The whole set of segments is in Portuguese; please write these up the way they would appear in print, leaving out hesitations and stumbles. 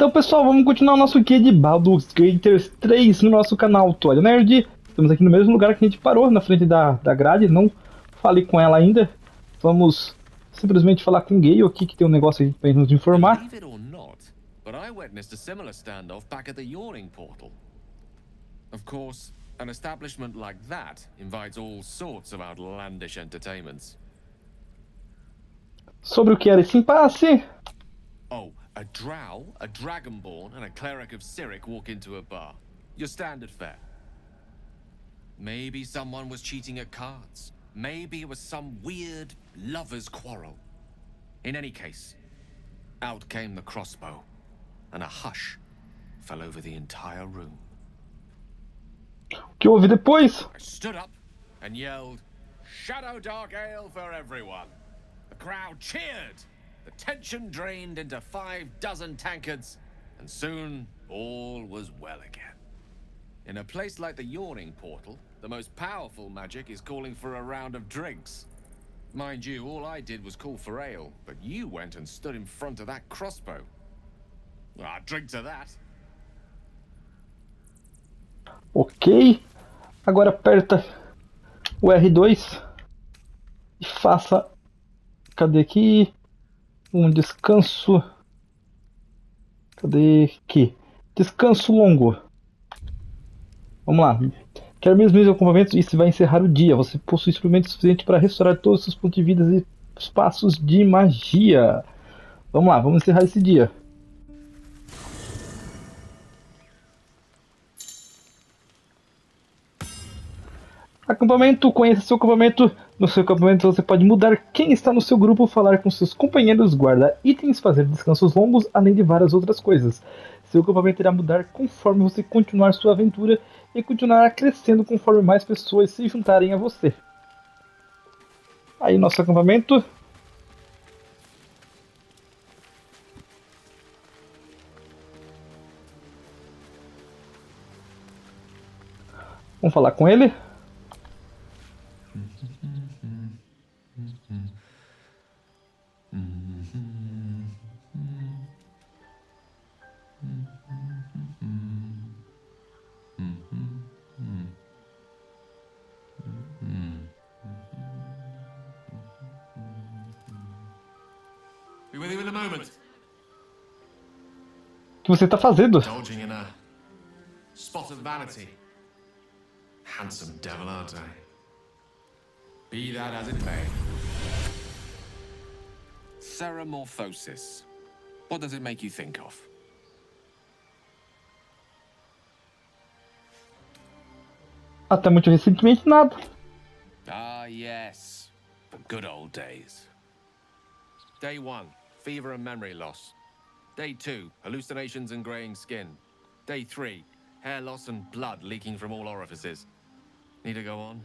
Então, pessoal, vamos continuar o nosso guia de Baldur's Gate 3 no nosso canal Toalha Nerd. Estamos aqui no mesmo lugar que a gente parou, na frente da grade. Não falei com ela ainda. Vamos simplesmente falar com o Guia aqui, que tem um negócio aqui para nos informar. Believe it or not, but I witnessed a similar standoff back at the Yawning Portal. Of course, an establishment like that invites all sorts of outlandish entertainments. Sobre o que era esse impasse? Oh, a drow, a dragonborn, and a cleric of Cyric walk into a bar. Your standard fare. Maybe someone was cheating at cards. Maybe it was some weird lover's quarrel. In any case, out came the crossbow, and a hush fell over the entire room. O que houve depois? I stood up and yelled, "Shadow Dark Ale for everyone!" The crowd cheered. The tension drained into 6 tankards, and soon all was well again. In a place like the Yawning Portal, the most powerful magic is calling for a round of drinks. Mind you, all I did was call for ale, but you went and stood in front of that crossbow. I'd drink to that. Ok. Agora aperta o R2 e faça... Cadê aqui? Um descanso... Cadê aqui? Descanso longo. Vamos lá. Quero mesmo os acampamentos e isso vai encerrar o dia. Você possui suprimento suficiente para restaurar todos os seus pontos de vida e espaços de magia. Vamos lá, vamos encerrar esse dia. Acampamento, conheça seu acampamento. No seu acampamento você pode mudar quem está no seu grupo, falar com seus companheiros, guardar itens, fazer descansos longos, além de várias outras coisas. Seu acampamento irá mudar conforme você continuar sua aventura e continuará crescendo conforme mais pessoas se juntarem a você. Aí nosso acampamento. Vamos falar com ele. Be with you in a moment. O que você está fazendo? Indulging in a spot of vanity. Handsome devil, aren't I? Be that as it may. Ceramorphosis. What does it make you think of? Até muito recentemente nada. Ah, yes. The good old days. Day 1, fever and memory loss. Day 2, hallucinations and graying skin. Day 3, hair loss and blood leaking from all orifices. Need to go on?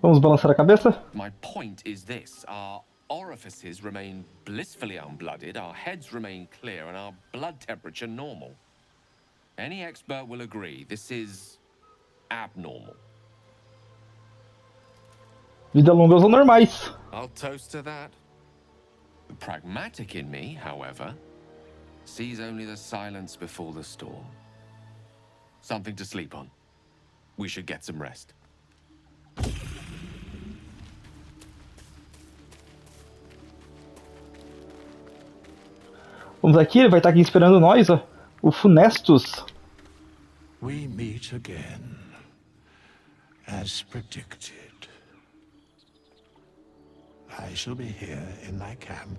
Vamos balançar a cabeça? My point is this. Our orifices remain blissfully unblooded, our heads remain clear, and our blood temperature normal. Any expert will agree this is abnormal. Vida longa aos anormais. I'll toast to that. The pragmatic in me, however, sees only the silence before the storm. Something to sleep on. We should get some rest. Vamos aqui, ele vai estar aqui esperando nós, ó. O Funestus. We meet again, as predicted. I shall be here in thy camp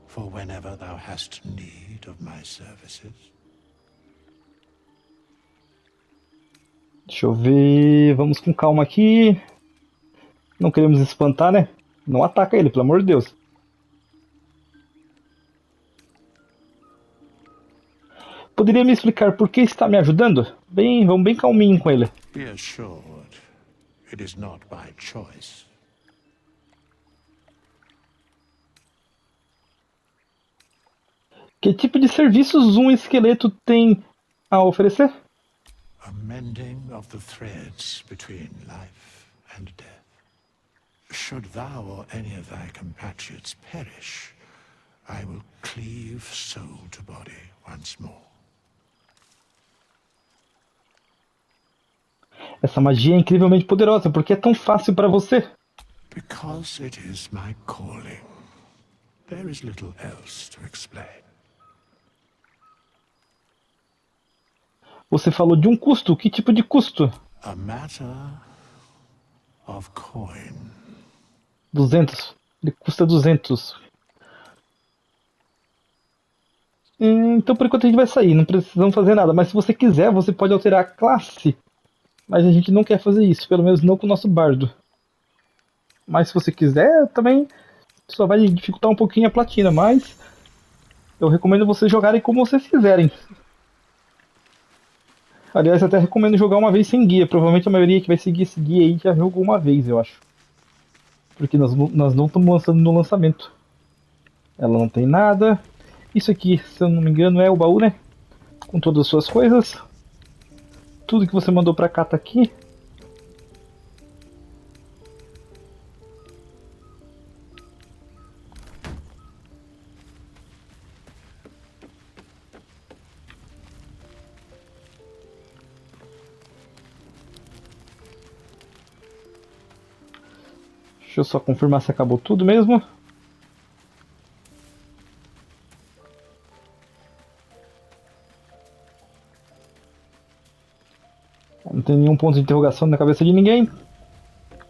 for whenever thou hast need of my services. Deixa eu ver... Vamos com calma aqui. Não queremos espantar, né? Não ataca ele, pelo amor de Deus. Poderia me explicar por que está me ajudando? Vamos bem calminho com ele. Be assured, it is not by choice. Que tipo de serviços um esqueleto tem a oferecer? A mending of the threads between life and death. Should thou or any of thy compatriots perish, I will cleave soul to body once more. Essa magia é incrivelmente poderosa, porque é tão fácil para você. Because it is my calling. There is little else to explain. Você falou de um custo. Que tipo de custo? A matter of coin. 200. Ele custa 200. Então por enquanto a gente vai sair. Não precisamos fazer nada. Mas se você quiser, você pode alterar a classe. Mas a gente não quer fazer isso. Pelo menos não com o nosso bardo. Mas se você quiser, também só vai dificultar um pouquinho a platina. Mas eu recomendo vocês jogarem como vocês quiserem. Aliás, até recomendo jogar uma vez sem guia. Provavelmente a maioria que vai seguir esse guia aí já jogou uma vez, eu acho. Porque nós não estamos lançando no lançamento. Ela não tem nada. Isso aqui, se eu não me engano, é o baú, né? Com todas as suas coisas. Tudo que você mandou pra cá tá aqui. Deixa eu só confirmar se acabou tudo mesmo. Não tem nenhum ponto de interrogação na cabeça de ninguém.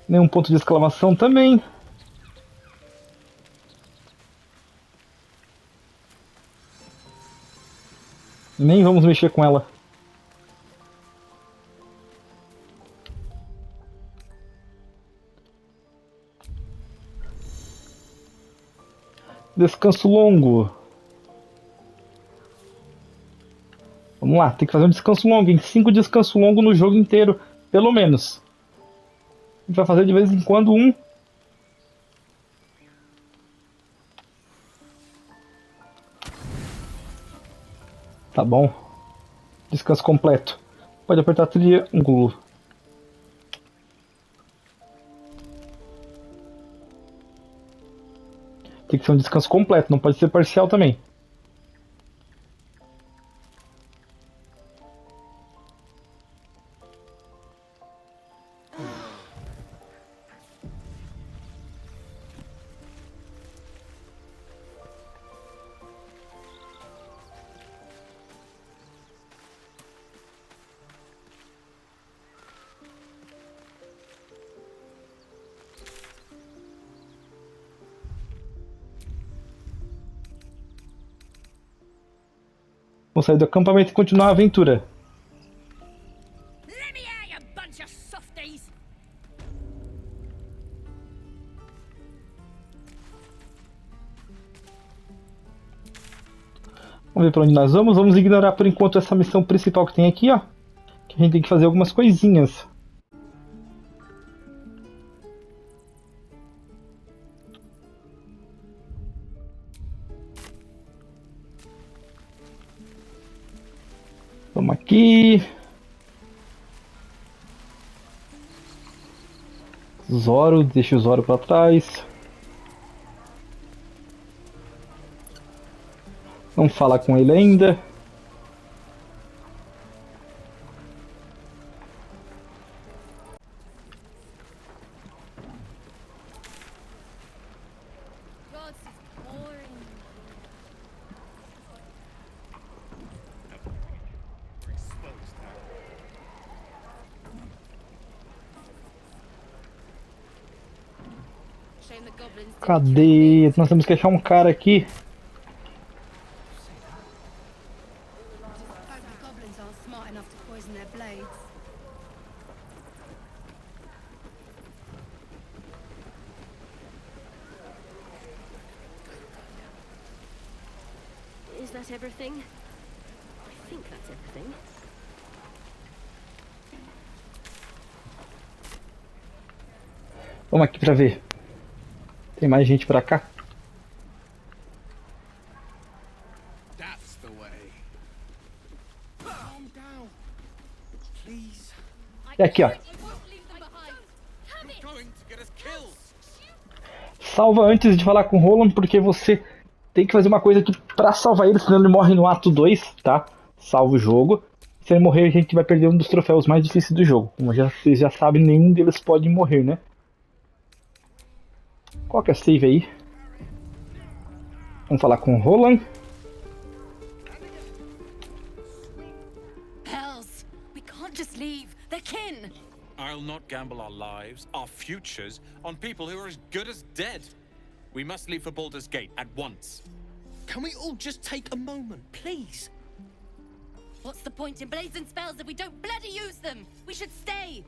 Nenhum ponto de exclamação também. Nem vamos mexer com ela. Descanso longo. Vamos lá, tem que fazer um descanso longo. Em 5 descansos longos no jogo inteiro, pelo menos. A gente vai fazer de vez em quando um. Tá bom. Descanso completo. Pode apertar triângulo. Tem que ser um descanso completo, não pode ser parcial também. Vamos sair do acampamento e continuar a aventura. Let me out, you bunch of softies! Vamos ver pra onde nós vamos. Vamos ignorar por enquanto essa missão principal que tem aqui, ó. Que a gente tem que fazer algumas coisinhas. Vamos aqui. Zoro, deixa o Zoro pra trás. Vamos falar com ele ainda. God, this is boring. Shame the goblins didn't Cadê? Nós temos que achar um cara aqui. hope the goblins aren't smart enough to poison their blades. Is that everything? I think that's everything. Vamos aqui pra ver. Tem mais gente pra cá? That's the way. Calm down. Please. É aqui, ó. I won't leave them behind. Have it! Going to get us killed. Salva antes de falar com o Roland, porque você tem que fazer uma coisa aqui pra salvar ele, senão ele morre no ato 2, tá? Salva o jogo. Se ele morrer, a gente vai perder um dos troféus mais difíceis do jogo. Como vocês já sabem, nenhum deles pode morrer, né? Qual que é a save aí? Vamos falar com o Roland. Hells, we can't just leave. They're kin. I'll not gamble our lives, our futures, on people who are as good as dead. We must leave for Baldur's Gate at once. Can we all just take a moment, please? What's the point in blazing spells if we don't bloody use them? We should stay.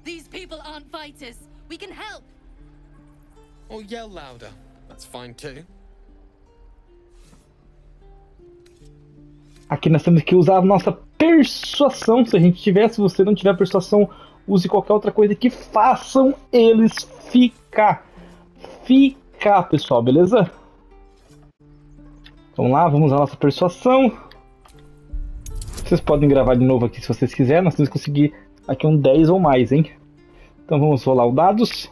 These people aren't fighters. We can help. Or yell louder. That's fine too. Aqui nós temos que usar a nossa persuasão. Se a gente tiver, se você não tiver persuasão, use qualquer outra coisa que façam eles ficar, pessoal, beleza? Vamos lá, vamos usar a nossa persuasão. Vocês podem gravar de novo aqui se vocês quiserem. Nós temos que conseguir aqui um 10 ou mais, hein? Então vamos rolar os dados.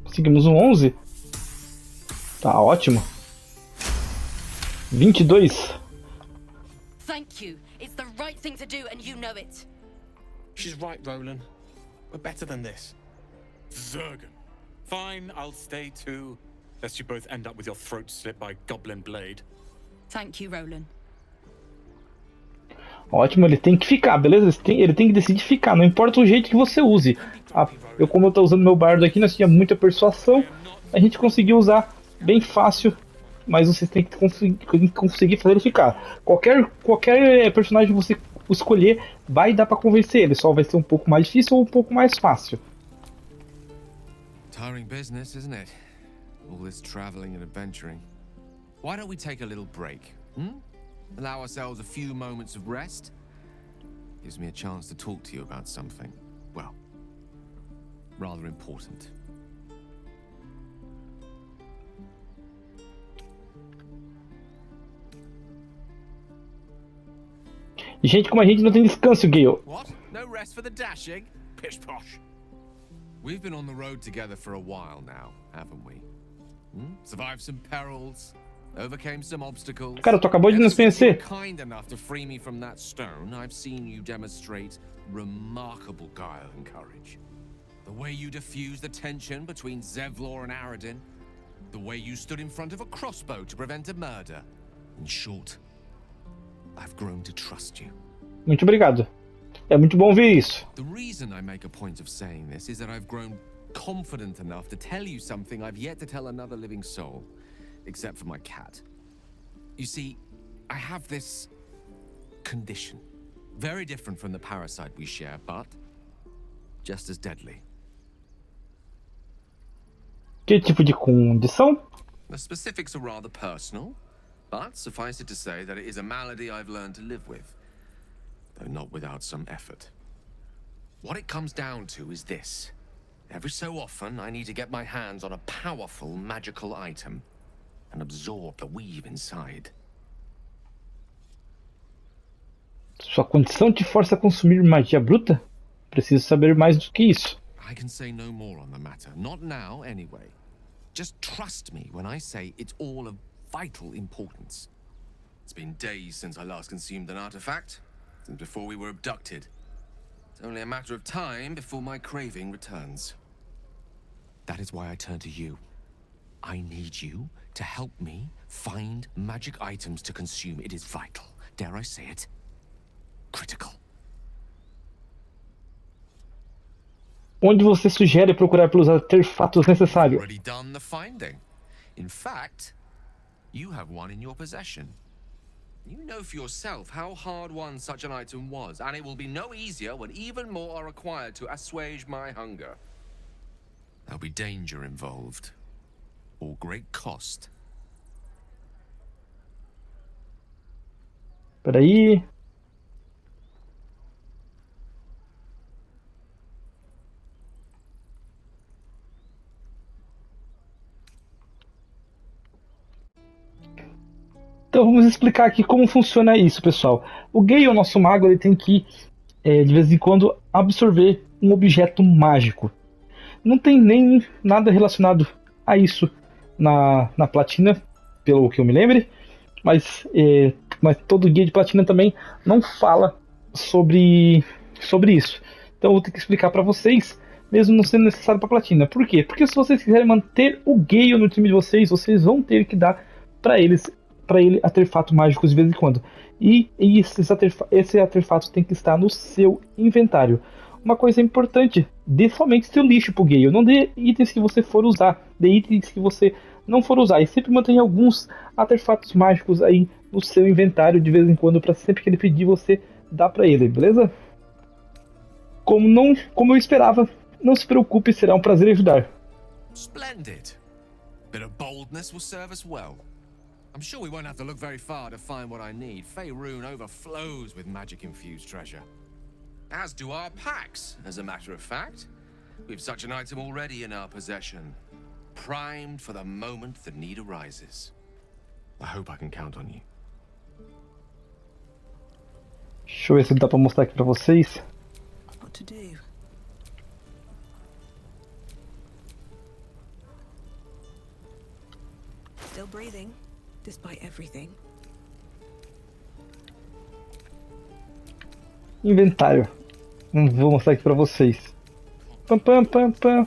Conseguimos um 11. Tá ótimo. 22. Thank you. It's the right thing to do and you know it. She's right, Roland. We're better than this. Zergen. Fine, I'll stay too. Lest you both end up with your throats slit by goblin blade. Thank you, Roland. Ótimo, ele tem que ficar, beleza? Ele tem que decidir ficar, não importa o jeito que você use. Como eu tô usando meu bardo aqui, nós tínhamos muita persuasão. A gente conseguiu usar bem fácil, mas vocês têm que conseguir fazer ele ficar. Qualquer personagem que você escolher, vai dar pra convencer ele. Só vai ser um pouco mais difícil ou um pouco mais fácil. Tiring business, isn't it? All this traveling and adventuring. Why don't we take a little break? Allow ourselves a few moments of rest? Gives me a chance to talk to you about something, well, rather important. Gente, como a gente não tem descanso, Gale. What? No rest for the dashing? Pish posh. We've been on the road together for a while now, haven't we? Survived some perils, overcame some obstacles. Cara, tu acabou de nos conhecer. Kind enough to free me from that stone, I've seen you demonstrate remarkable guile and courage. The way you diffused the tension between Zevlor and Aradin, the way you stood in front of a crossbow to prevent a murder. In short, I've grown to trust you. Muito obrigado. É muito bom ver isso. The reason I make a point of saying this is that I've grown confident enough to tell you something I've yet to tell another living soul, except for my cat. You see, I have this condition, very different from the parasite we share, but just as deadly. Que tipo de condição? The specifics are rather personal, but suffice it to say that it is a malady I've learned to live with, though not without some effort. What it comes down to is this. Every so often, I need to get my hands on a powerful magical item and absorb the weave inside. Sua condição te força a consumir magia bruta? Preciso saber mais do que isso. I can say no more on the matter, not now anyway. Just trust me when I say it's all of vital importance. It's been days since I last consumed an artifact, since before we were abducted. It's only a matter of time before my craving returns. That is why I turn to you. I need you to help me find magic items to consume. It is vital. Dare I say it? Critical. Onde você sugere procurar pelos artefatos necessários? Already done the finding. In fact, you have one in your possession. You know for yourself how hard-won such an item was, and it will be no easier when even more are required to assuage my hunger. There'll be danger involved, or great cost. Peraí. Então vamos explicar aqui como funciona isso, pessoal. O Guia, o nosso mago, ele tem que, de vez em quando, absorver um objeto mágico. Não tem nem nada relacionado a isso na platina, pelo que eu me lembre, mas todo guia de platina também não fala sobre isso. Então eu vou ter que explicar para vocês, mesmo não sendo necessário para platina. Por quê? Porque se vocês quiserem manter o Gale no time de vocês, vocês vão ter que dar para ele artefatos mágicos de vez em quando. E esse artefato tem que estar no seu inventário. Uma coisa importante, dê somente seu lixo pro Gale. Não dê itens que você for usar, dê itens que você não for usar. E sempre mantenha alguns artefatos mágicos aí no seu inventário de vez em quando, para sempre que ele pedir você dar para ele, beleza? Como eu esperava, não se preocupe, será um prazer ajudar. Splendid. Bit of boldness will serve us well. I'm sure we won't have to look very far to find what I need. Faerun overflows with magic-infused treasure. As do our packs, as a matter of fact. We've such an item already in our possession. Primed for the moment the need arises. I hope I can count on you. Deixa eu ver se dá pra mostrar aqui pra vocês. What to do? Still breathing, despite everything. Inventário. Vou mostrar aqui pra vocês. Pam, pam, pam, pam.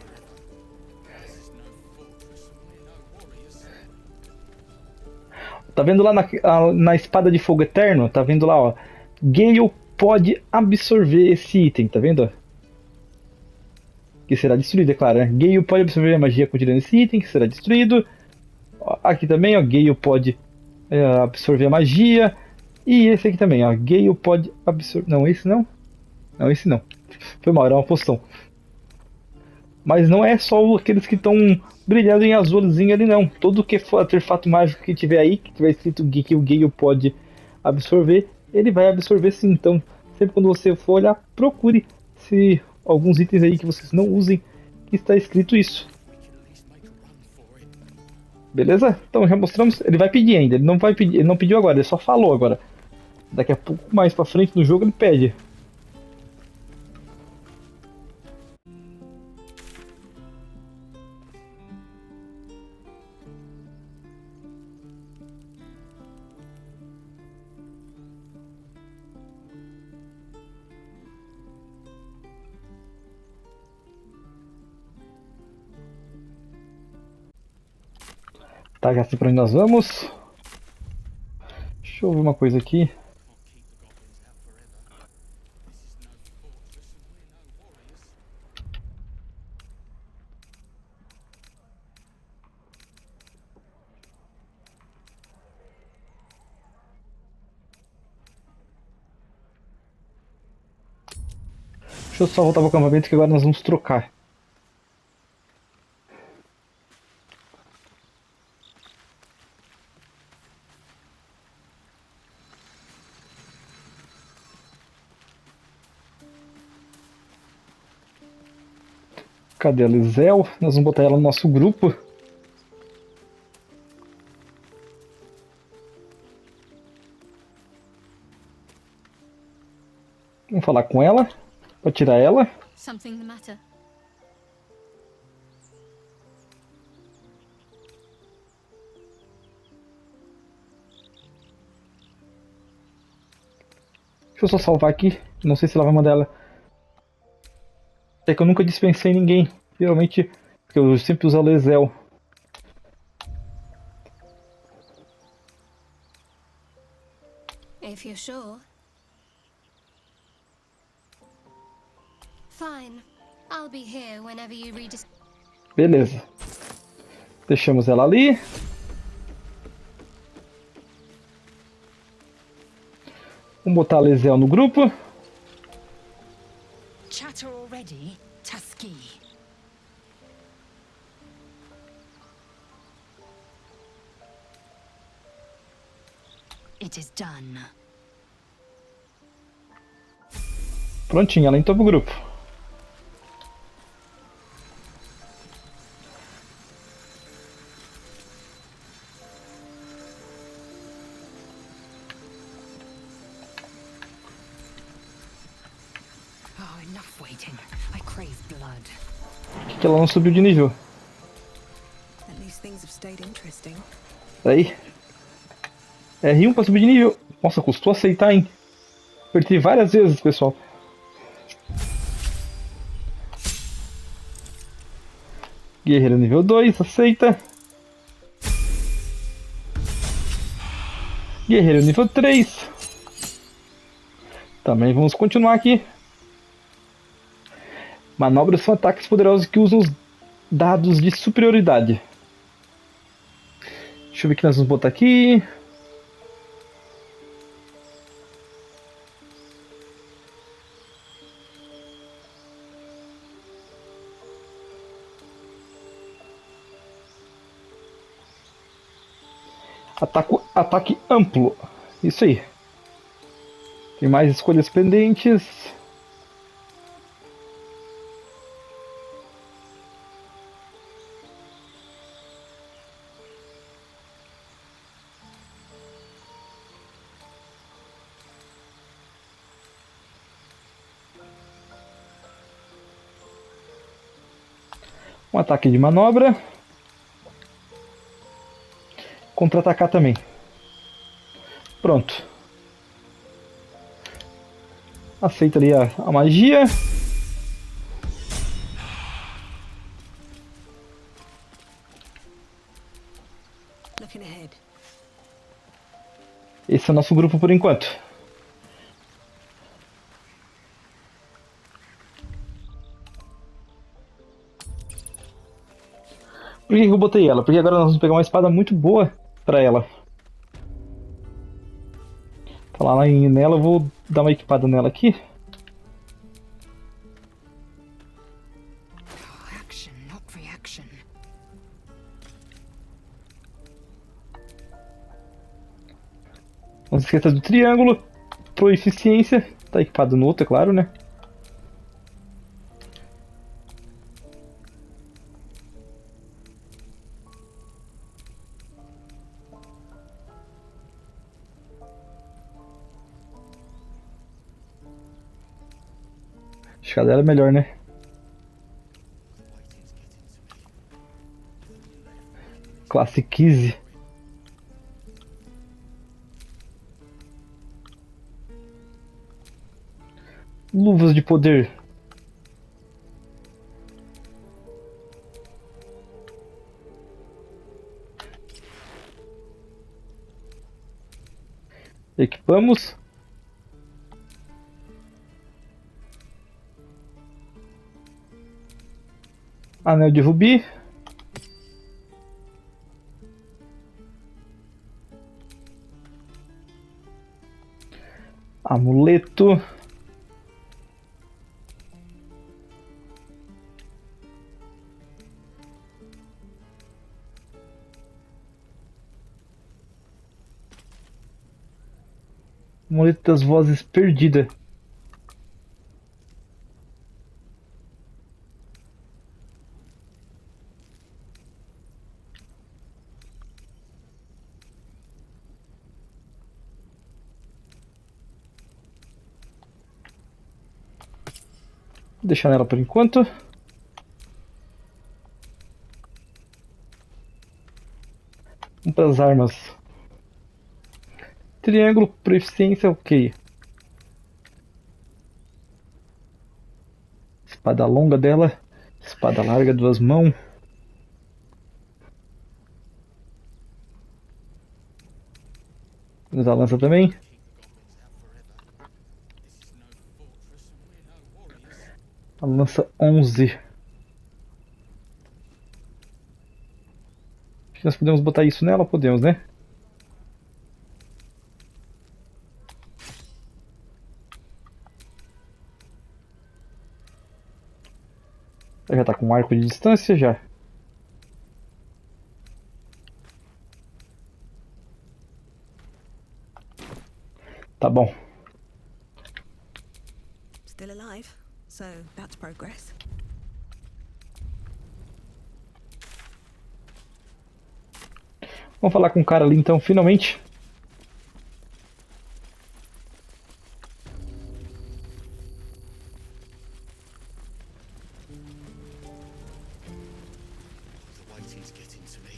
Tá vendo lá na espada de fogo eterno? Tá vendo lá, ó. Gale pode absorver esse item, tá vendo? Que será destruído, é claro, né? Gale pode absorver a magia contida nesse item, que será destruído. Aqui também, ó. Gale pode absorver a magia. E esse aqui também, ó. Gale pode absorver... Não, esse não. Não, esse não. Foi mal, era uma poção. Mas não é só aqueles que estão brilhando em azulzinho ali, não. Todo que for artefato mágico que tiver aí, que tiver escrito que o Gale pode absorver, ele vai absorver sim. Então, sempre quando você for olhar, procure se alguns itens aí que vocês não usem, que está escrito isso. Beleza? Então já mostramos. Ele vai pedir ainda. Ele não vai pedir, ele não pediu agora, ele só falou agora. Daqui a pouco mais pra frente no jogo ele pede. Tá, já sei pra onde nós vamos. Deixa eu ver uma coisa aqui. Deixa eu só voltar pro acampamento que agora nós vamos trocar. Cadê a Lizel? Nós vamos botar ela no nosso grupo. Vamos falar com ela, para tirar ela. Something the matter? Deixa eu só salvar aqui. Não sei se ela vai mandar ela. É que eu nunca dispensei ninguém. Geralmente, porque eu sempre uso a Lizel. If you're sure. Fine. I'll be here whenever you rediscover. Beleza. Deixamos ela ali. Vamos botar a Lizel no grupo. Chatter already, Tusky. It is done. Prontinho, ela entrou pro grupo. Oh, enough waiting. I crave blood. Por que ela não subiu de nível? At stayed interesting. Peraí. R1 pra subir de nível. Nossa, custou aceitar, hein? Apertei várias vezes, pessoal. Guerreiro nível 2, aceita. Guerreiro nível 3. Também vamos continuar aqui. Manobras são ataques poderosos que usam os dados de superioridade. Deixa eu ver o que nós vamos botar aqui. Ataque amplo. Isso aí. Tem mais escolhas pendentes. Um ataque de manobra. Contra-atacar também. Pronto. Aceita ali a magia. Looking ahead. Esse é o nosso grupo por enquanto. Por que eu botei ela? Porque agora nós vamos pegar uma espada muito boa pra ela. Falar lá nela, eu vou dar uma equipada nela aqui. Action, not reaction. Não se esqueça do triângulo. Proeficiência. Tá equipado no outro, é claro, né? Acho que a dela é melhor, né? Classe 15. Luvas de poder. Equipamos. Anel de rubi. Amuleto. Amuleto das vozes perdida. Vou deixar nela por enquanto. Vamos para as armas. Triângulo, proficiência, ok. Espada longa dela. Espada larga, 2 mãos. Vamos usar a lança também. A lança 11. Acho que nós podemos botar isso nela? Podemos, né? Ela já tá com um arco de distância já. Tá bom. Still alive, so that's progress. Vamos falar com o cara ali então, finalmente. The waiting's getting to me.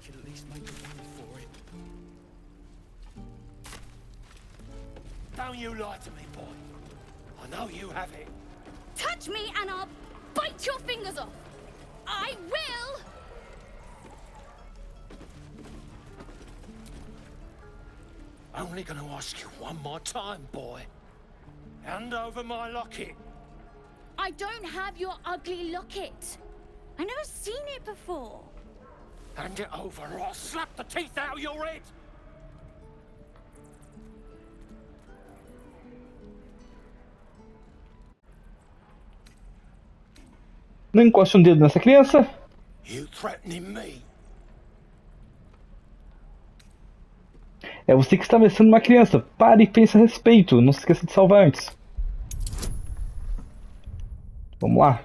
could at least make a run for it. Don't you lie to me, boy. I know you have it. Touch me and I'll bite your fingers off. I will! Only gonna ask you one more time, boy. Hand over my locket. I don't have your ugly locket. I've never seen it before. Hand it over or I'll slap the teeth out of your head. Não encoste um dedo nessa criança. You threatening me? É você que está ameaçando uma criança. Pare e pense a respeito. Não se esqueça de salvar antes. Vamos lá.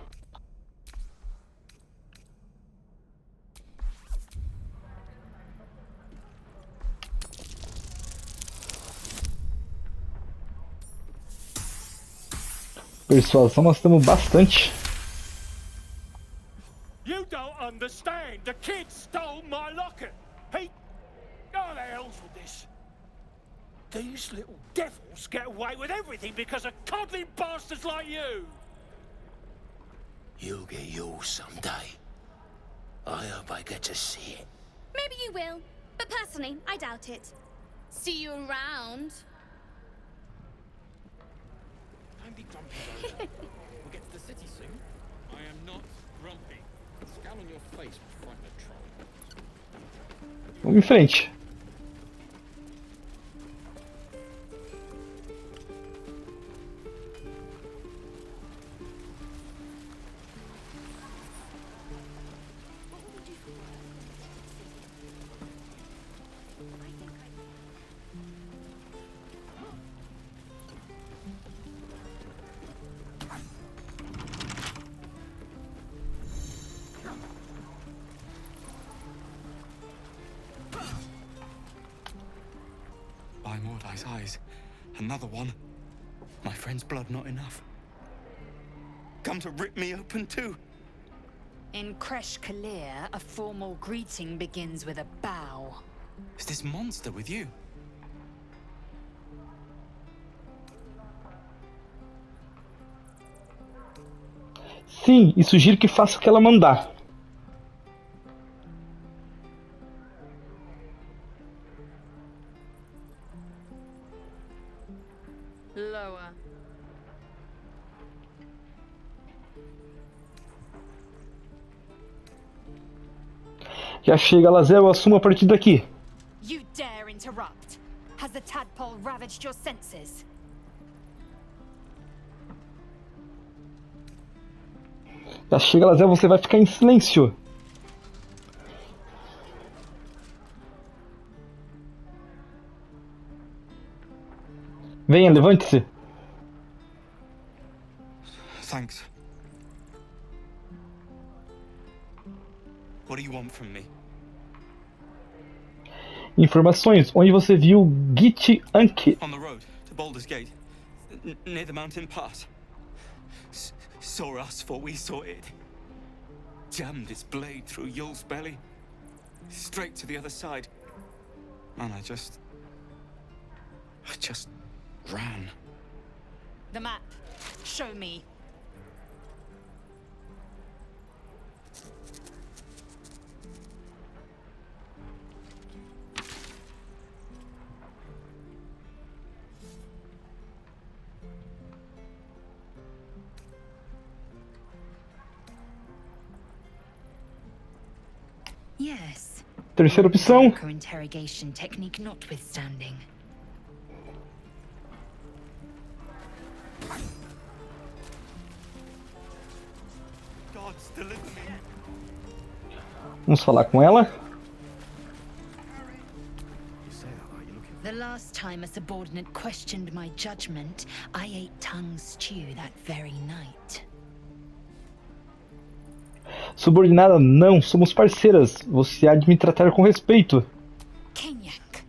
Persuasão nós temos bastante. You don't understand. The kid stole my locket. He... Oh, the hell's with this? These little devils get away with everything because of coddling bastards like you. You'll get yours someday. I hope I get to see it. Maybe you will, but personally, I doubt it. See you around. Don't be grumpy, Baldur. We'll get to the city soon. I am not grumpy. The scowl on your face will frighten a troll. Vamos em frente. By Mordai's eyes, another one. My friend's blood not enough. Come to rip me open too. In Kresh Kalir, a formal greeting begins with a bow. Is this monster with you? Sim, e sugiro que faça o que ela mandar. Lower. Já chega, Lazel, eu assumo a partir daqui. You dare interrupt? Has the tadpole ravaged your senses? Já chega, Lazel, você vai ficar em silêncio. Venha, levante-se. Thanks. What do you want from me? Informações. Onde você viu Git Anki? On the road to Baldur's Gate, near the mountain pass. Saw us, for we saw it. Jammed its blade through Yul's belly, straight to the other side. Man, I just ran. The map. Show me. Yes. Terceira opção. Interrogation technique notwithstanding. Gods, deliver me. Vamos falar com ela. The last time a subordinate questioned my judgment, I ate tongue stew that very night. Subordinada, não. Somos parceiras. Você há de me tratar com respeito. Kenyak,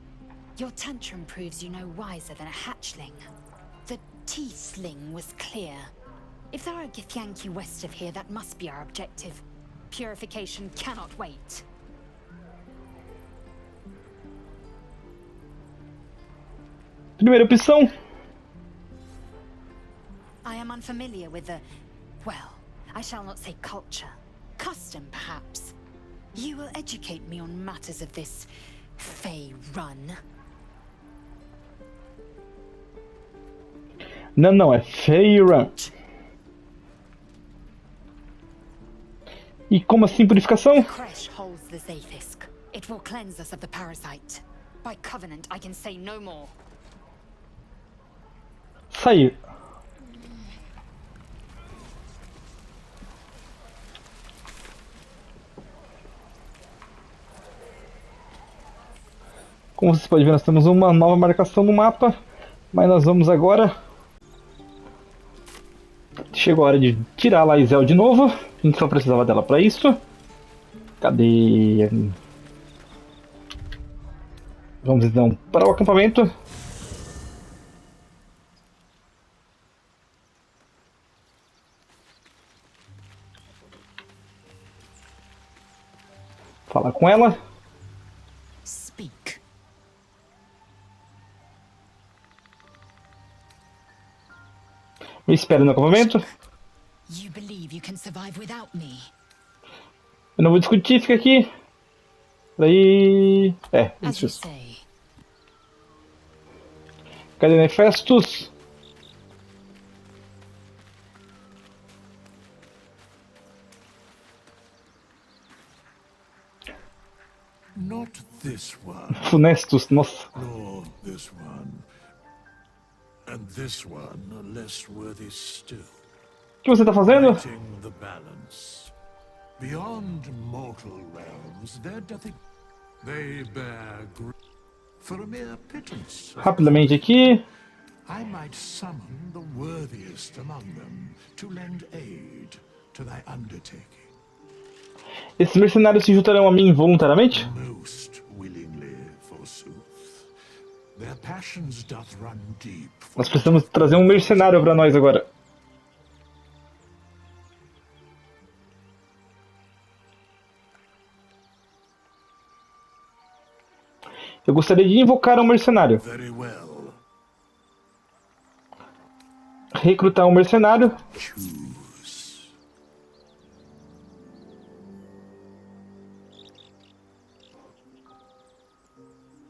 your tantrum proves you no wiser than a hatchling. The teethling was clear. If there are Githyanki west of here, that must be our objective. Purification cannot wait. Primeira opção. I am unfamiliar with the, well, I shall not say culture. Custom, perhaps. You will educate me on matters of this Fey run. Não, não, é Feyran. E como assim purificação? Kresh holds the Zafisk. It will cleanse us of the parasite. By covenant, I can say no more. Sair. Como vocês podem ver, nós temos uma nova marcação no mapa, mas nós vamos agora... Chegou a hora de tirar a Laisel de novo, a gente só precisava dela para isso. Cadê? Vamos então para o acampamento. Falar com ela. Speak. Me espera no acampamento. You believe you can survive without me? Eu não vou discutir, fica aqui. Daí... As you isso. say. Cadê Nefestus? Not this one, Funestus, nossa. nor this one. And this one are less worthy still. O que você tá fazendo? Righting the balance. Beyond mortal realms, there doth it. They bear for a mere pittance. Rapidamente aqui. I might summon the worthiest among them to lend aid to thy undertaking. Esses mercenários se juntarão a mim voluntariamente? Most willingly, forsooth. Their passions doth run deep. Nós precisamos trazer um mercenário para nós agora. Eu gostaria de invocar um mercenário. Very well. Recrutar um mercenário. Choose.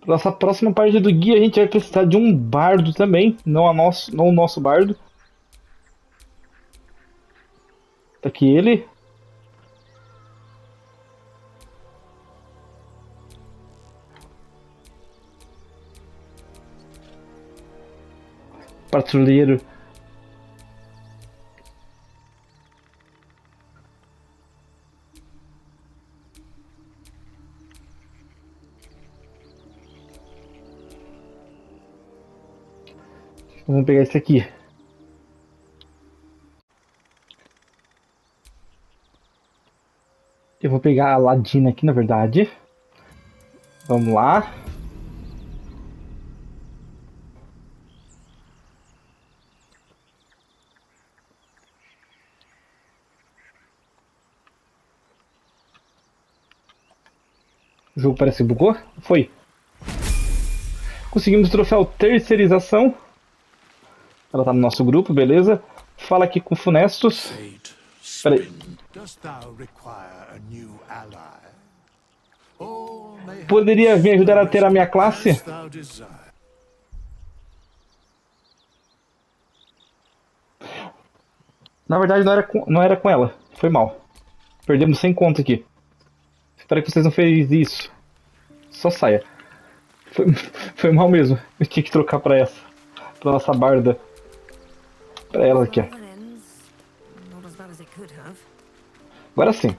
Nossa próxima parte do guia a gente vai precisar de um bardo também, não o nosso bardo. Tá aqui ele. Patrulheiro. Vamos pegar esse aqui. Eu vou pegar a Ladina aqui, na verdade. Vamos lá. O jogo parece que bugou? Foi. Conseguimos o troféu terceirização. Ela tá no nosso grupo, beleza. Fala aqui com o Funestus. Peraí. Poderia me ajudar a ter a minha classe? Na verdade não era com ela. Foi mal. Perdemos 100 conto aqui. Espero que vocês não fez isso. Só saia. Foi mal mesmo. Eu tinha que trocar pra essa. Pra nossa barda. Pra ela aqui, ó. Agora sim.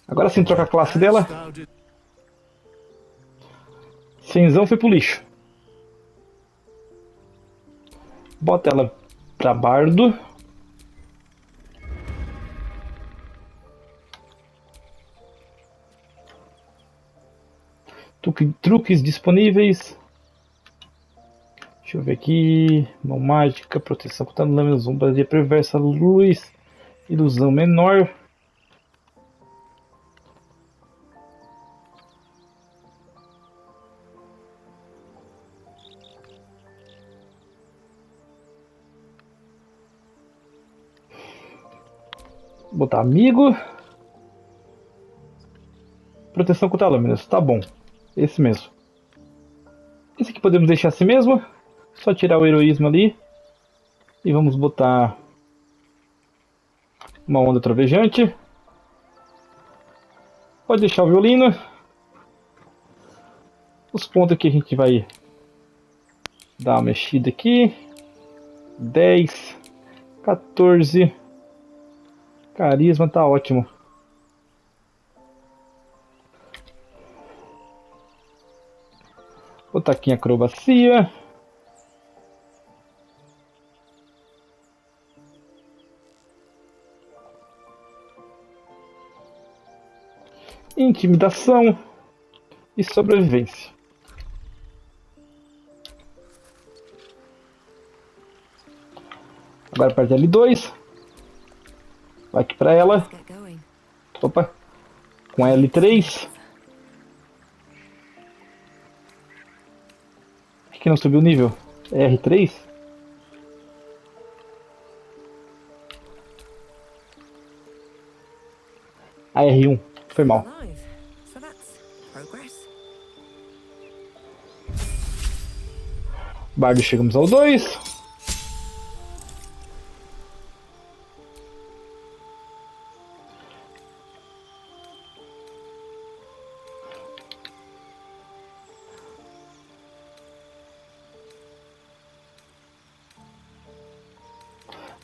Agora sim troca a classe dela. Cenzão foi pro lixo. Bota ela pra bardo. Truques disponíveis. Deixa eu ver aqui. Mão mágica, proteção contra lâminas, sombra de perversa luz, ilusão menor. Vou botar amigo. Proteção contra lâminas, tá bom. Esse mesmo. Esse aqui podemos deixar assim mesmo. Só tirar o heroísmo ali. E vamos botar uma onda trovejante. Pode deixar o violino. Os pontos aqui a gente vai dar uma mexida aqui. 10, 14. Carisma tá ótimo. Botar aqui em acrobacia. Intimidação e sobrevivência. Agora parte L2. Vai aqui pra ela. Opa. Com L3. Por que não subiu o nível? É R3? A R1. Foi mal. Baldur, chegamos ao 2.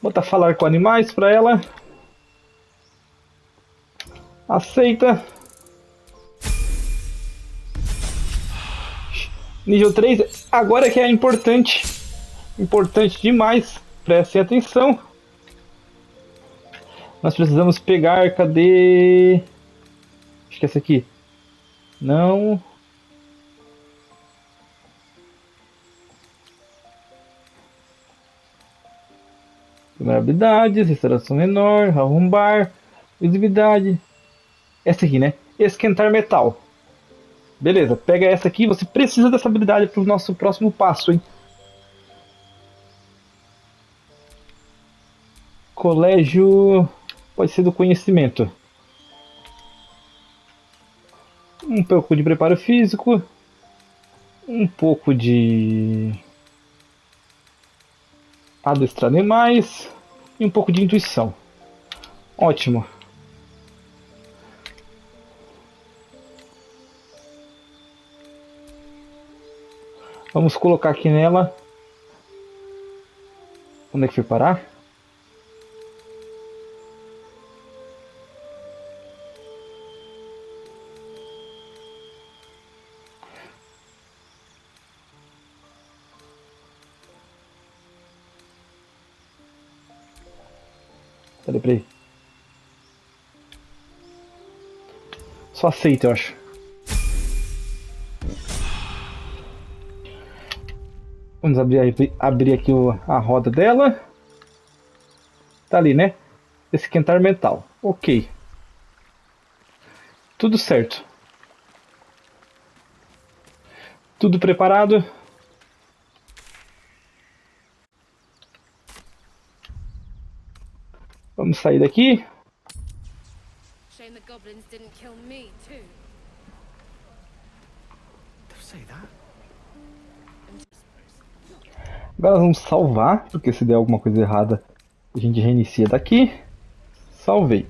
Botar falar com animais pra ela. Aceita. Nível 3. Agora que é importante. Importante demais. Prestem atenção. Nós precisamos pegar. Cadê? Acho que é essa aqui. Não. Vulnerabilidades, restauração menor, arrombar, visibilidade. Essa aqui, né? Esquentar metal. Beleza, pega essa aqui. Você precisa dessa habilidade para o nosso próximo passo, hein? Colégio. Pode ser do conhecimento. Um pouco de preparo físico. Um pouco de adestrar animais. E um pouco de intuição. Ótimo. Vamos colocar aqui nela. Onde é que foi parar? Peraí. Só aceita, eu acho. Vamos abrir aqui a roda dela. Tá ali, né? Esquentar mental. Ok. Tudo certo. Tudo preparado. Vamos sair daqui. Shame the goblins didn't kill me too. Agora vamos salvar, porque se der alguma coisa errada, a gente reinicia daqui. Salvei.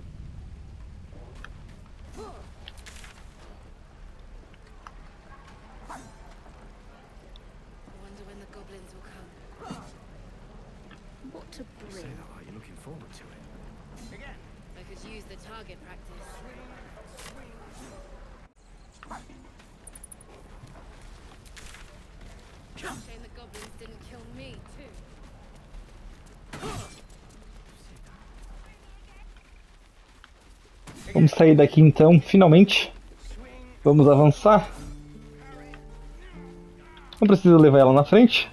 Vamos sair daqui então, finalmente. Vamos avançar. Não precisa levar ela na frente.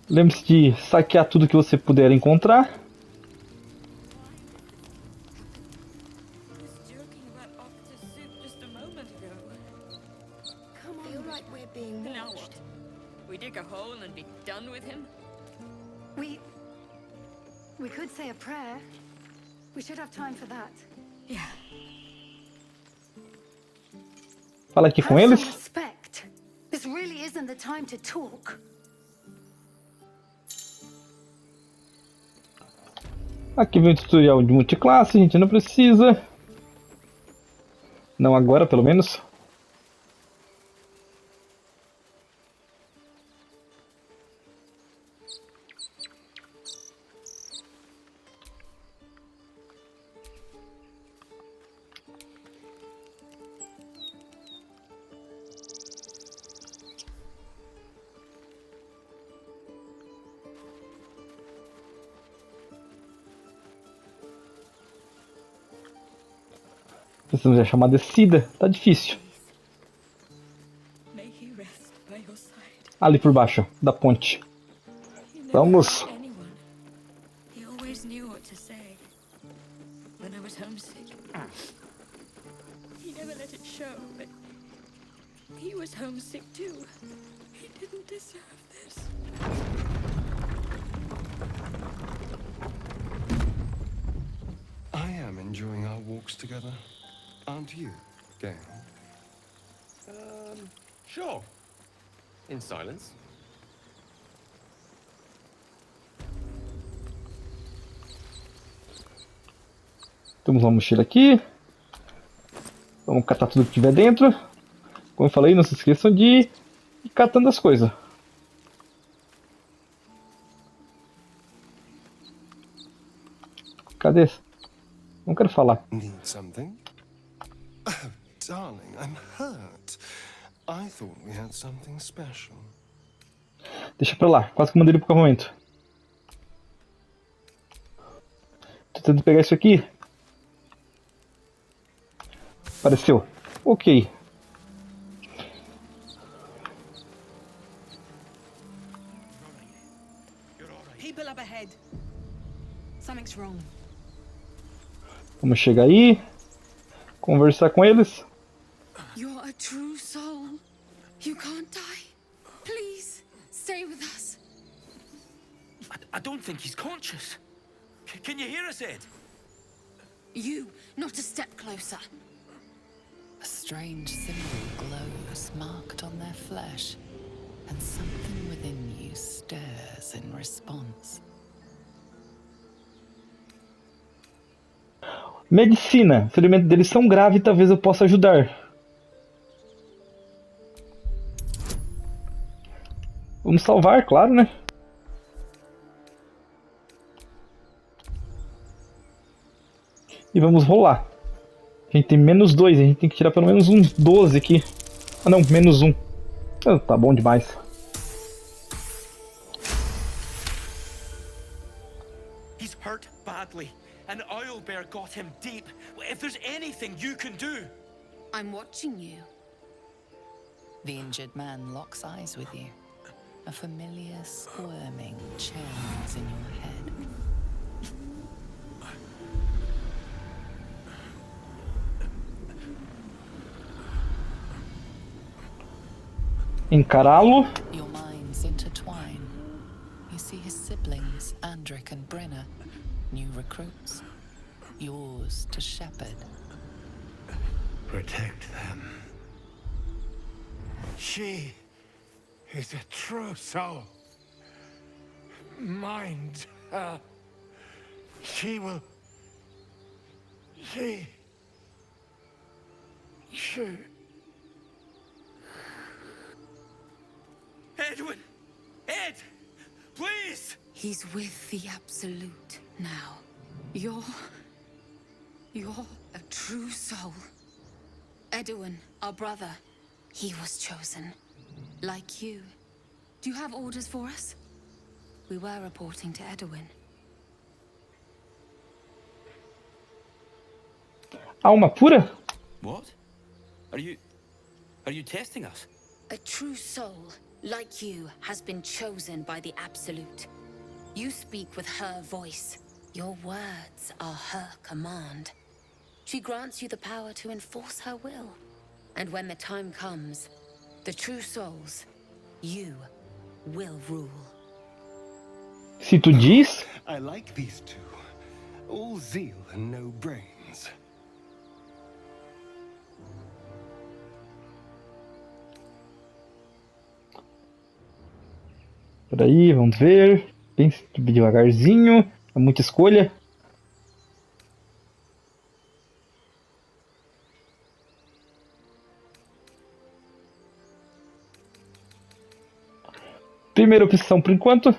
Lembre-se de saquear tudo que você puder encontrar. We dig a hole and be done with him? We could say a prayer. We should have time for that. Yeah. Fala aqui com Have eles. some respect. This really isn't the time to talk. Aqui vem o tutorial de multiclasse, a gente não precisa. Não agora, pelo menos. Precisamos achar uma descida. Tá difícil. Ali por baixo, da ponte. Vamos. He always knew what to say. When I was homesick. He never let it show, but he was homesick too. He didn't deserve this. I am enjoying our walks together. Aren't you, Gale? Sure. In silence. Temos uma mochila aqui. Vamos catar tudo que tiver dentro. Como eu falei, não se esqueçam de ir catando as coisas. Cadê? Não quero falar. Need something? Oh, darling, I'm hurt. I thought we had something special. Deixa pra lá, quase que eu mandei ele pro acampamento. Tô tentando pegar isso aqui. Apareceu. Ok. People up ahead. Something's wrong. Vamos chegar aí. Conversar com eles. You're a true soul. You can't die. Please, stay with us. I don't think he's conscious. Can you hear us, Ed? You, not a step closer. A strange symbol glows, marked on their flesh, and something within you stirs in response. Medicina. Os ferimentos deles são graves e talvez eu possa ajudar. Vamos salvar, claro, né? E vamos rolar. A gente tem menos 2, a gente tem que tirar pelo menos uns 12 aqui. Ah não, menos 1. Oh, tá bom demais. He's hurt badly. And Owlbear got him deep. If there's anything you can do. I'm watching you. The injured man locks eyes with you. A familiar squirming churns in your head. Encará-lo. Your minds intertwine. You see his siblings, Andric and Brenna, new recruits, yours to shepherd. Protect them. She is a true soul. Mind her. She will... She... Edwin! Ed! Please! He's with the Absolute now. You're a true soul. Edwin, our brother, he was chosen. Like you. Do you have orders for us? We were reporting to Edwin. Alma pura? What? Are you testing us? A true soul, like you, has been chosen by the Absolute. You speak with her voice. Your words are her command. She grants you the power to enforce her will. And when the time comes, the true souls, you will rule. Se tu diz... I like these two. All zeal and no brains. Peraí, vamos ver. Bem devagarzinho. É muita escolha. Primeira opção por enquanto.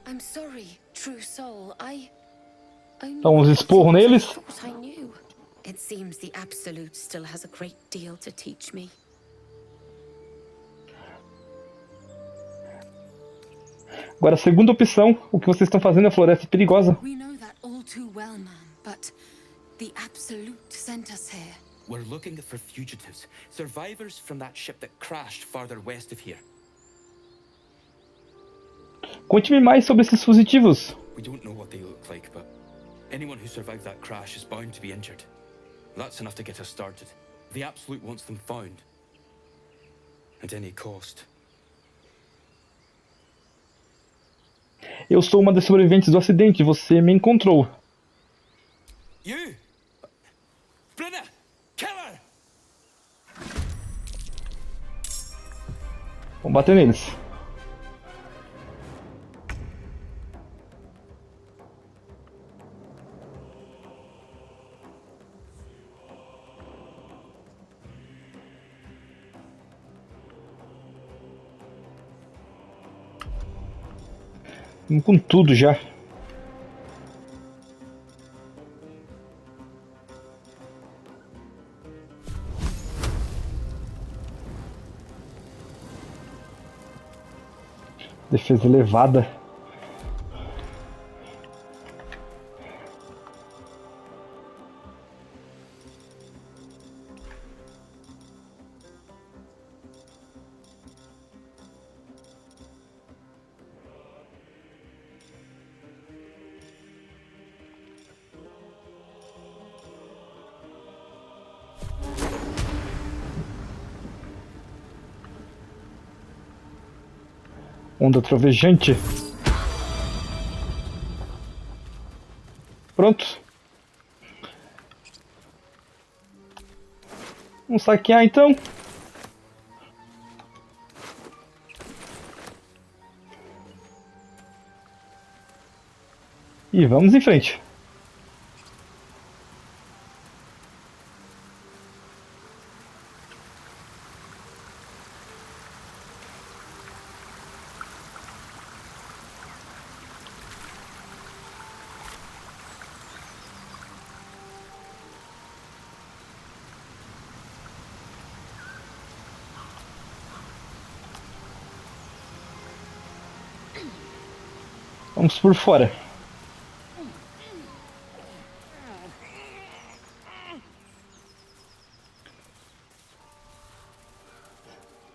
I'm sorry, true soul. Dá uns esporros neles. It seems the Absolute still has a great deal to teach me. Agora a segunda opção, o que vocês estão fazendo é floresta perigosa. We know that all too well, ma'am, but the Absolute sent us here. We're looking for fugitives, survivors from that ship that crashed farther west of here. Conte-me mais sobre esses fugitivos. We don't know what they look like, but anyone who survived that crash is bound to be injured. That's enough to get us started. The Absolute wants them found. At any cost. Eu sou uma das sobreviventes do acidente. Você me encontrou. You! Brenna! Killer! Vamos bater neles. Vamos com tudo já. Defesa elevada. Onda trovejante. Pronto. Vamos saquear então. E vamos em frente. Vamos por fora.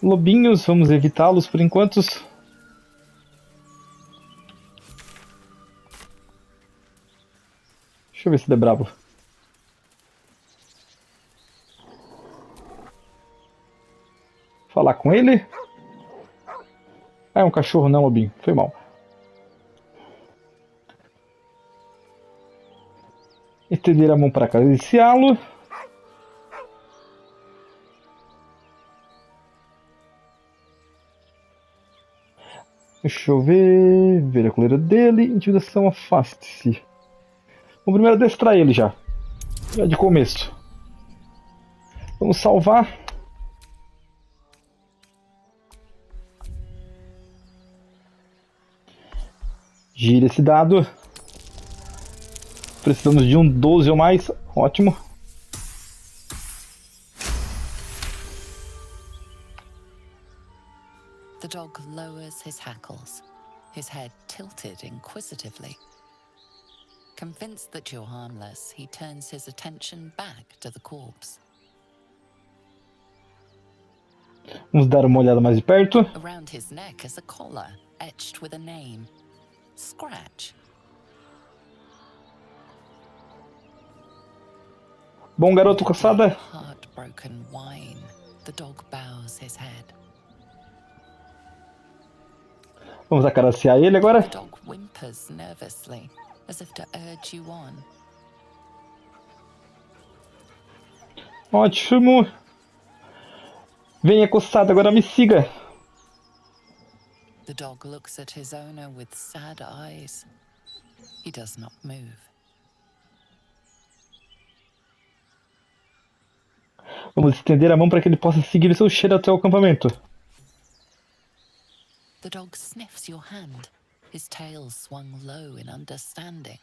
Lobinhos, vamos evitá-los por enquanto. Deixa eu ver se dá brabo. Falar com ele. Ah, é um cachorro, não, lobinho. Foi mal. Estender a mão para acariciá-lo. Deixa eu ver a coleira dele. Intimidação, afaste-se. Vamos primeiro adestrar ele já de começo. Vamos salvar. Gira esse dado. Precisamos de um 12 ou mais. Ótimo. The dog lowers his hackles, his head tilted inquisitively. Convinced that you're harmless, he turns his attention back to the corpse. Vamos dar uma olhada mais de perto. Around his neck is a collar etched with a name. Scratch. Bom garoto, coçada. Heartbroken whine. The dog bows his head. Vamos acariciar ele agora. The dog whimpers nervously, as if to urge you on. Ótimo. Venha, coçada, agora me siga. The dog looks at his owner with sad eyes. He does not move. Vamos estender a mão para que ele possa seguir o seu cheiro até o acampamento. The dog sniffs your hand, his tail swung low in understanding.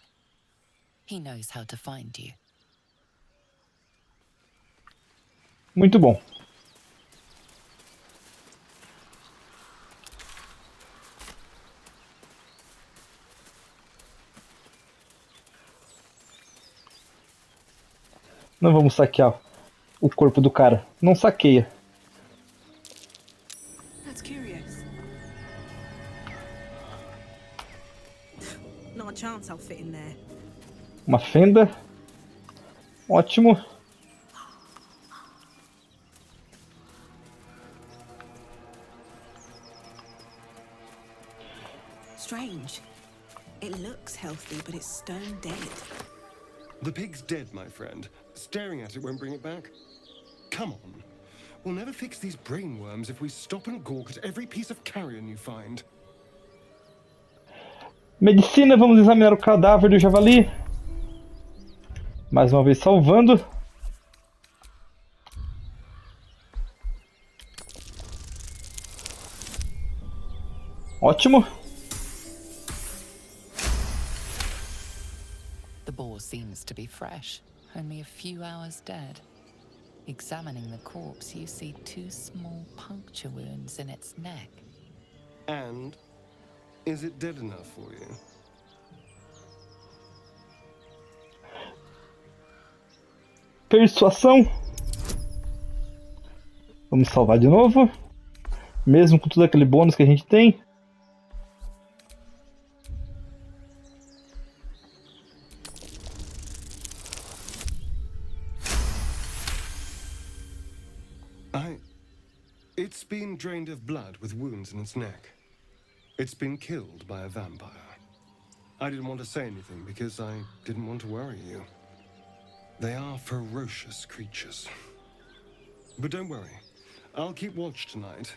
He knows how to find you. Muito bom. Não vamos saquear o corpo do cara. Não saqueia. That's curious. Not a chance I'll fit in there. Uma fenda. Ótimo. Strange. It looks healthy, but it's stone dead. The pig's dead, my friend. Staring at it won't bring it back. Come on. We'll never fix these brainworms if we stop and gawk at every piece of carrion you find. Medicina, vamos examinar o cadáver do javali. Mais uma vez salvando. Ótimo. The boar seems to be fresh, only a few hours dead. Examining the corpse, you see 2 small puncture wounds in its neck. And is it dead enough for you? Persuasão. Vamos salvar de novo. Mesmo com todo aquele bônus que a gente tem. It's been drained of blood with wounds in its neck. It's been killed by a vampire. I didn't want to say anything because I didn't want to worry you. They are ferocious creatures. But don't worry, I'll keep watch tonight.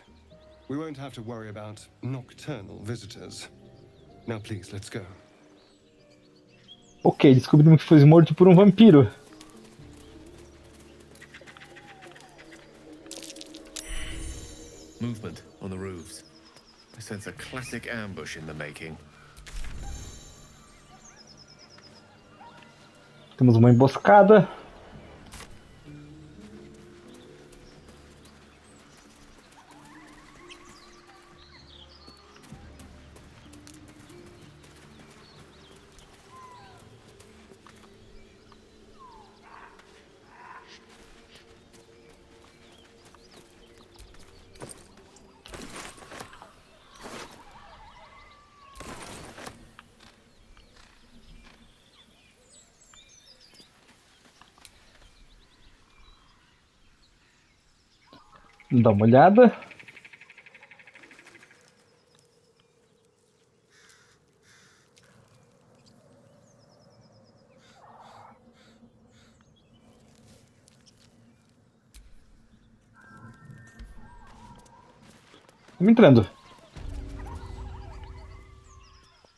We won't have to worry about nocturnal visitors. Now please, let's go. Ok, descobrimos que foi morto por vampiro. Movement on the roofs. I sense a classic ambush in the making. Temos uma emboscada. Dá uma olhada. Estamos entrando.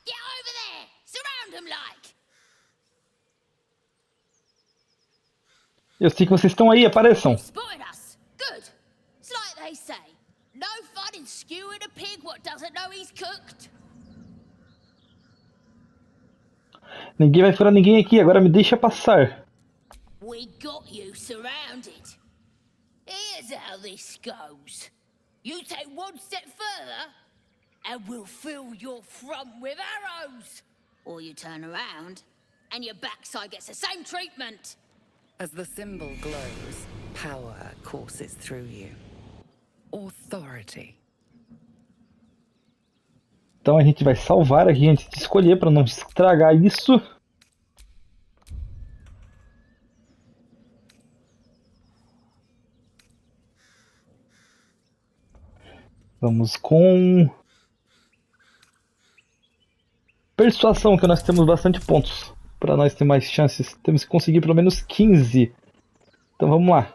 Get over there! Surround them like! Eu sei que vocês estão aí, apareçam. Spotted us. Good. It's like they say. No fun in skewing a pig what doesn't know he's cooked. Ninguém vai furar ninguém aqui, agora me deixa passar. We got you surrounded. Here's how this goes. You take one step further, and we'll fill your front with arrows. Or you turn around, and your backside gets the same treatment. As the symbol glows, power courses through you. authority. Então a gente vai salvar aqui antes de escolher para não estragar isso. Vamos com persuasão, que nós temos bastante pontos. Para nós ter mais chances, temos que conseguir pelo menos 15. Então vamos lá.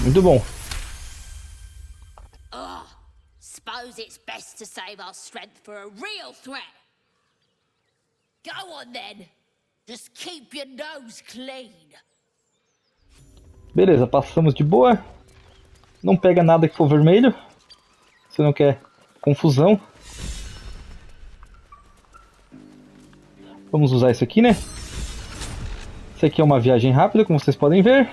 Muito bom. Suppose it's best to save our strength for a real threat. Go on then. Just keep your nose clean. Beleza, passamos de boa. Não pega nada que for vermelho. Você não quer confusão. Vamos usar isso aqui, né? Isso aqui é uma viagem rápida, como vocês podem ver.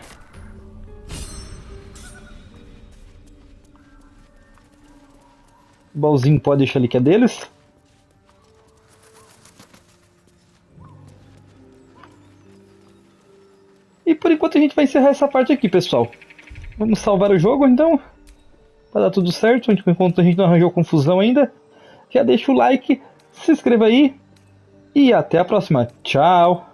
O baúzinho pode deixar ali que é deles. E por enquanto a gente vai encerrar essa parte aqui, pessoal. Vamos salvar o jogo, então. Para dar tudo certo, enquanto a gente não arranjou confusão ainda. Já deixa o like, se inscreva aí. E até a próxima. Tchau!